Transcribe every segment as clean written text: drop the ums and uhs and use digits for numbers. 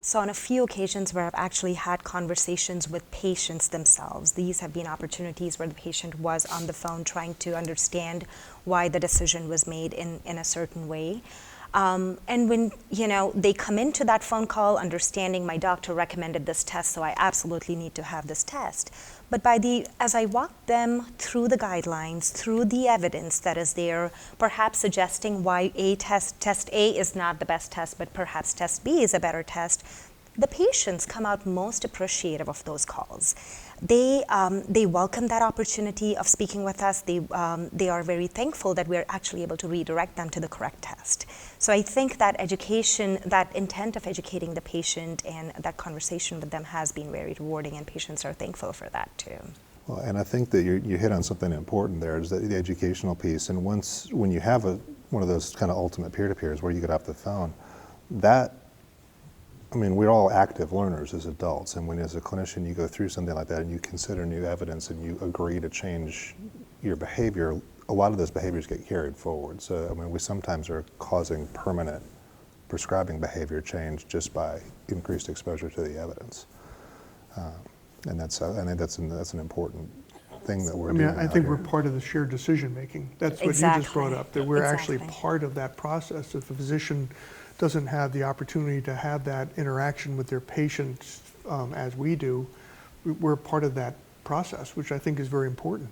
So on a few occasions where I've actually had conversations with patients themselves, these have been opportunities where the patient was on the phone trying to understand why the decision was made in a certain way. And when they come into that phone call understanding my doctor recommended this test, so I absolutely need to have this test. But as I walk them through the guidelines, through the evidence that is there, perhaps suggesting why test A is not the best test, but perhaps test B is a better test, the patients come out most appreciative of those calls. They welcome that opportunity of speaking with us. They are very thankful that we're actually able to redirect them to the correct test. So I think that education, that intent of educating the patient and that conversation with them has been very rewarding, and patients are thankful for that too. Well, and I think that you hit on something important there, is that the educational piece. And when you have one of those kind of ultimate peer-to-peers where you get off the phone, we're all active learners as adults, and when as a clinician you go through something like that and you consider new evidence and you agree to change your behavior, a lot of those behaviors get carried forward. So we sometimes are causing permanent prescribing behavior change just by increased exposure to the evidence. And I think that's an important thing that we're doing. I think we're part of the shared decision making. That's what you just brought up, that we're actually part of that process. If a physician doesn't have the opportunity to have that interaction with their patients as we do, we're part of that process, which I think is very important.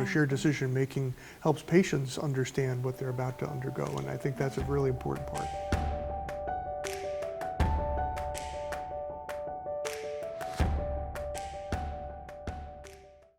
Shared decision making helps patients understand what they're about to undergo, and I think that's a really important part.